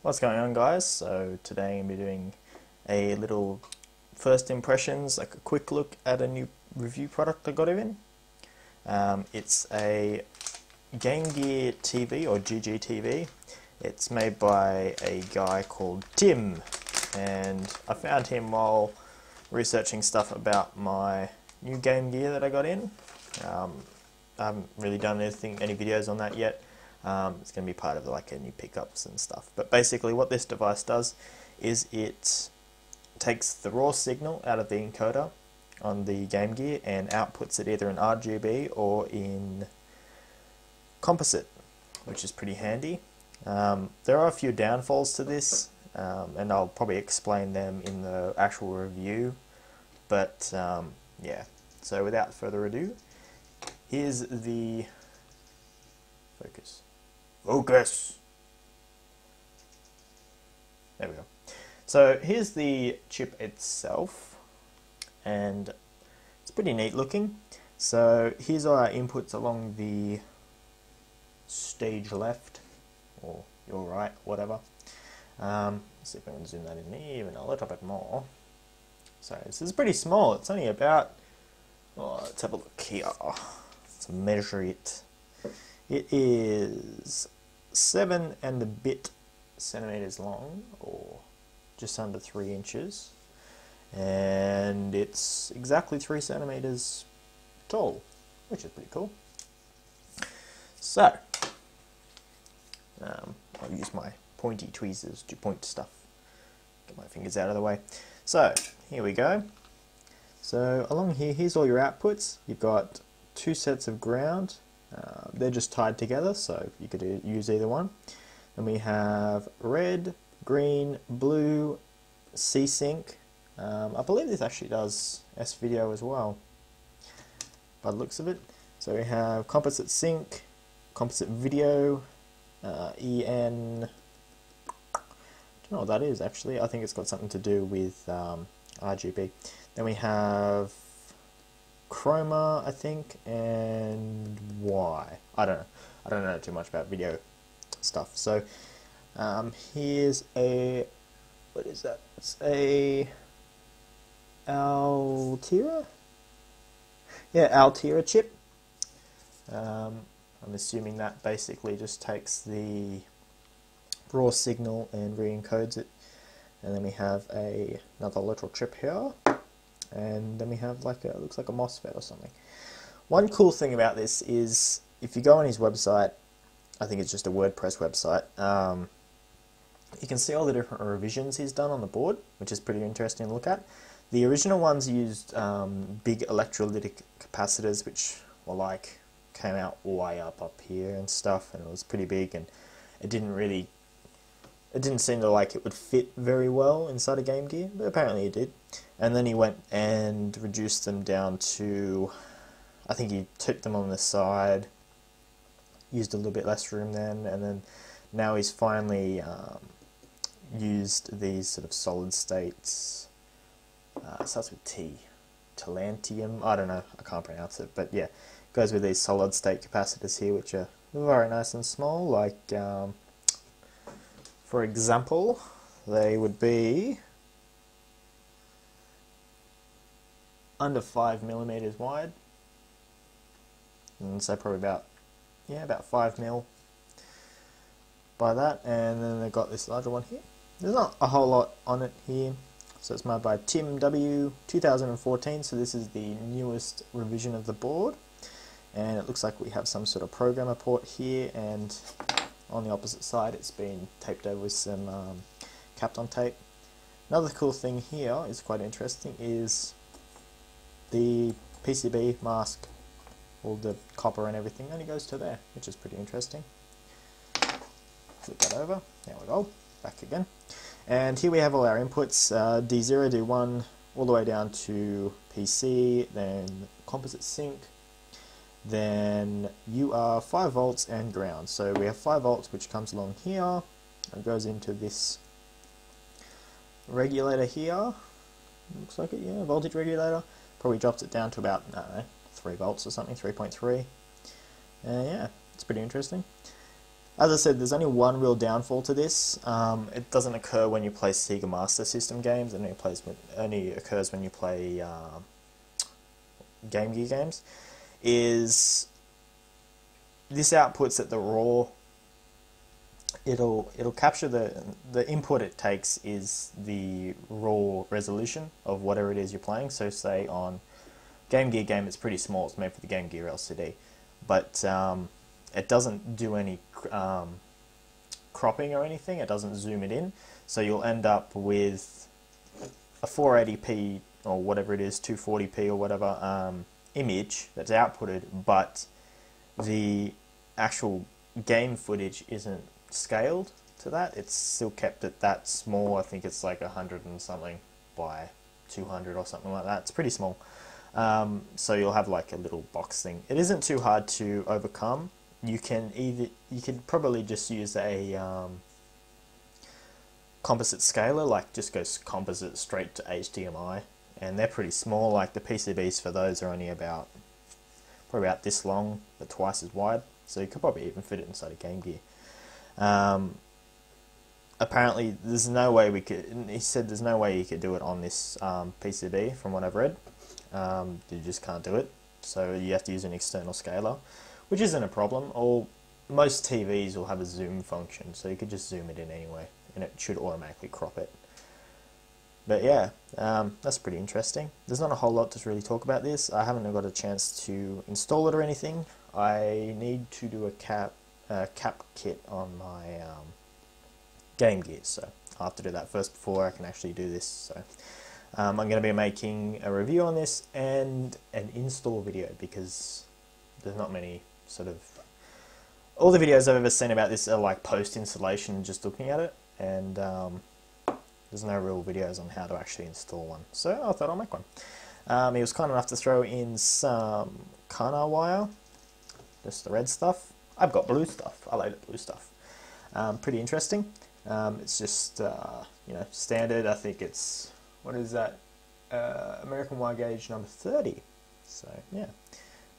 What's going on, guys? So today I'm going to be doing a little first impressions, like a quick look at a new review product I got in. It's a Game Gear TV or GGTV. It's made by a guy called Tim, and I found him while researching stuff about my new Game Gear that I got in. I haven't really done any videos on that yet. It's going to be part of like a new pickups and stuff. But basically what this device does is it takes the raw signal out of the encoder on the Game Gear and outputs it either in RGB or in composite, which is pretty handy. There are a few downfalls to this, and I'll probably explain them in the actual review. But yeah, so without further ado, here's the focus. There we go. So here's the chip itself, and it's pretty neat looking. So here's our inputs along the stage left, or your right, whatever. Let's see if I can zoom that in even a little bit more. So this is pretty small. It's only about, let's have a look here. Let's measure it. It is 7 and a bit centimeters long, or just under 3 inches, and it's exactly 3 centimeters tall, which is pretty cool. So I'll use my pointy tweezers to point stuff, get my fingers out of the way. So here we go. So along here, here's all your outputs. You've got 2 sets of ground. They're just tied together, so you could use either one. And we have red, green, blue, C-Sync. I believe this actually does S-Video as well, by the looks of it. So we have composite sync, composite video, EN. I don't know what that is actually. I think it's got something to do with RGB. Then we have chroma, I think, and Y. I don't know. I don't know too much about video stuff. So here's a, what is that? It's a Altera? Yeah, Altera chip. I'm assuming that basically just takes the raw signal and re-encodes it. And then we have another little chip here. And then we have like a, looks like a MOSFET or something. One cool thing about this is if you go on his website, I think it's just a WordPress website, you can see all the different revisions he's done on the board, which is pretty interesting to look at. The original ones used big electrolytic capacitors, which were like, came out way up here and stuff, and it was pretty big, and it didn't seem to like it would fit very well inside a Game Gear, but apparently it did. And then he went and reduced them down to, I think he took them on the side, used a little bit less room then, and then now he's finally used these sort of solid states, starts with T, Talantium, I don't know, I can't pronounce it, but yeah, goes with these solid state capacitors here, which are very nice and small, like, for example, they would be under 5 millimeters wide, and so probably about 5 mil by that. And then they've got this larger one here. There's not a whole lot on it here, so it's made by Tim W 2014, so this is the newest revision of the board, and it looks like we have some sort of programmer port here, and on the opposite side it's been taped over with some Kapton tape. Another cool thing here is quite interesting, is the PCB mask, all the copper and everything only goes to there, which is pretty interesting. Flip that over, there we go, back again. And here we have all our inputs, D0, D1, all the way down to PC, then composite sync, then UR 5 volts and ground. So we have 5 volts which comes along here and goes into this regulator here, looks like it, yeah, voltage regulator. Probably drops it down to about, I don't know, 3 volts or something, 3.3. Yeah, it's pretty interesting. As I said, there's only one real downfall to this. It doesn't occur when you play Sega Master System games, and it only occurs when you play Game Gear games. Is this outputs at the raw? It'll capture the input it takes is the raw resolution of whatever it is you're playing. So say on Game Gear game, it's pretty small. It's made for the Game Gear LCD, but it doesn't do any cropping or anything. It doesn't zoom it in, so you'll end up with a 480p or whatever it is, 240p or whatever image that's outputted, but the actual game footage isn't scaled to that. It's still kept at that small. I think it's like 100 and something by 200 or something like that. It's pretty small. So you'll have like a little box thing. It isn't too hard to overcome. You can probably just use a composite scaler, like just go composite straight to HDMI, and they're pretty small. Like the PCBs for those are only probably about this long, but twice as wide. So you could probably even fit it inside a Game Gear. Apparently, there's no way he said there's no way you could do it on this PCB, from what I've read. You just can't do it. So you have to use an external scaler, which isn't a problem. Most TVs will have a zoom function, so you could just zoom it in anyway, and it should automatically crop it. But yeah, that's pretty interesting. There's not a whole lot to really talk about this. I haven't got a chance to install it or anything. I need to do a cap kit on my Game Gear, so I'll have to do that first before I can actually do this. So I'm going to be making a review on this and an install video, because there's not many all the videos I've ever seen about this are like post-installation, just looking at it, and there's no real videos on how to actually install one. So I thought I'll make one. He was kind enough to throw in some Kana wire, just the red stuff. I've got blue stuff. I like the blue stuff. Pretty interesting. It's just standard. I think it's, what is that? American wire gauge number 30. So yeah,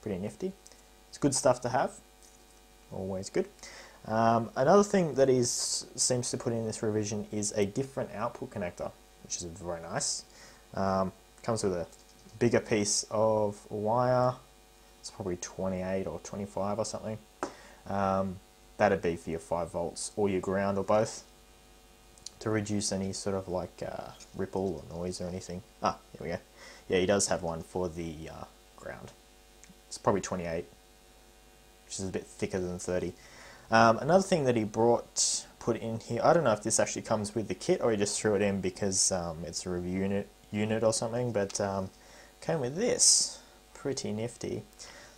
pretty nifty. It's good stuff to have. Always good. Another thing that seems to put in this revision is a different output connector, which is very nice. Comes with a bigger piece of wire. It's probably 28 or 25 or something. That'd be for your 5 volts or your ground or both, to reduce any sort of like ripple or noise or anything. Here we go. Yeah, he does have one for the ground. It's probably 28, which is a bit thicker than 30. Another thing that he put in here, I don't know if this actually comes with the kit or he just threw it in because it's a review unit or something, but came with this. Pretty nifty.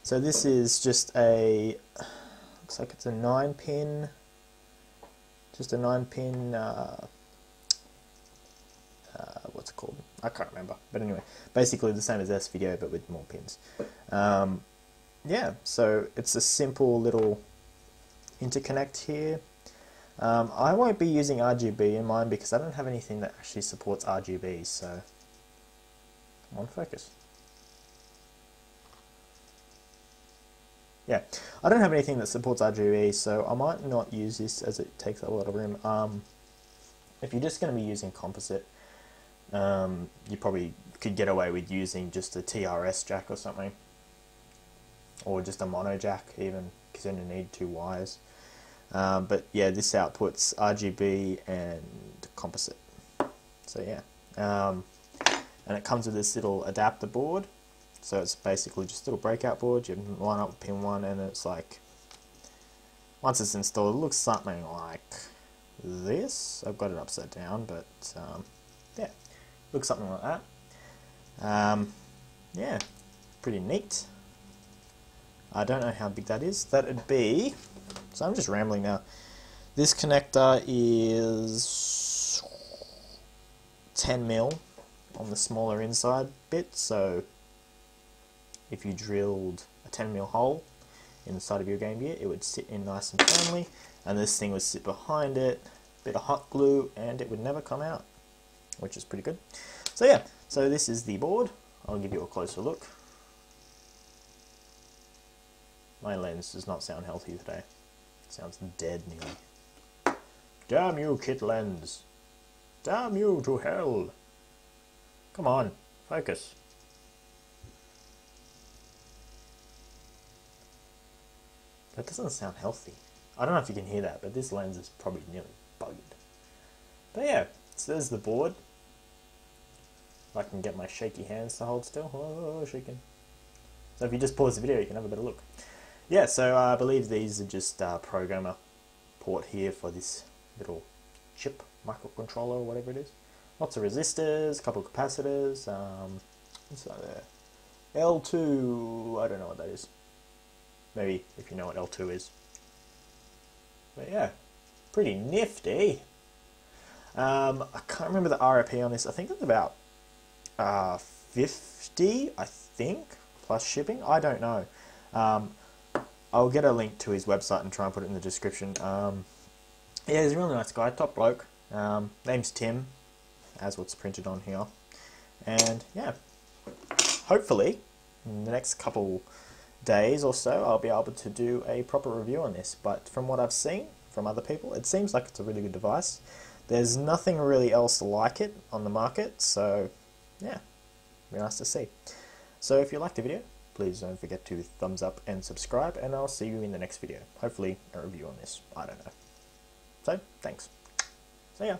So this is just looks like it's a 9-pin, just a 9-pin, what's it called? I can't remember. But anyway, basically the same as S-Video, but with more pins. Yeah, so it's a simple little interconnect here. I won't be using RGB in mine because I don't have anything that actually supports RGB, so come on, focus. Yeah, I don't have anything that supports RGB, so I might not use this as it takes up a lot of room. If you're just going to be using composite, you probably could get away with using just a TRS jack or something, or just a mono jack even, because then you need 2 wires. But yeah, this outputs RGB and composite. So yeah, and it comes with this little adapter board. So it's basically just a little breakout board. You line up pin 1, and it's like, once it's installed, it looks something like this. I've got it upside down, but yeah, looks something like that. Yeah, pretty neat. I don't know how big that is. That'd be, so I'm just rambling now. This connector is 10mm on the smaller inside bit, so if you drilled a 10mm hole in the side of your Game Gear, it would sit in nice and firmly, and this thing would sit behind it, bit of hot glue, and it would never come out, which is pretty good. So yeah, so this is the board. I'll give you a closer look. My lens does not sound healthy today. Sounds dead nearly. Damn you, kit lens. Damn you to hell. Come on, focus. That doesn't sound healthy. I don't know if you can hear that, but this lens is probably nearly bugged. But yeah, so there's the board. If I can get my shaky hands to hold still. Oh, shaking. So if you just pause the video, you can have a better look. Yeah, so I believe these are just programmer port here for this little chip microcontroller or whatever it is. Lots of resistors, a couple of capacitors. What's that there? L2, I don't know what that is. Maybe if you know what L2 is. But yeah, pretty nifty. I can't remember the RRP on this. I think it's about 50, I think, plus shipping. I don't know. I'll get a link to his website and try and put it in the description. Yeah, he's a really nice guy, top bloke. Name's Tim, as what's printed on here. And yeah, hopefully in the next couple days or so I'll be able to do a proper review on this. But from what I've seen from other people, it seems like it's a really good device. There's nothing really else like it on the market, so yeah, be nice to see. So if you liked the video, please don't forget to thumbs up and subscribe, and I'll see you in the next video. Hopefully a review on this, I don't know. So, thanks. See ya.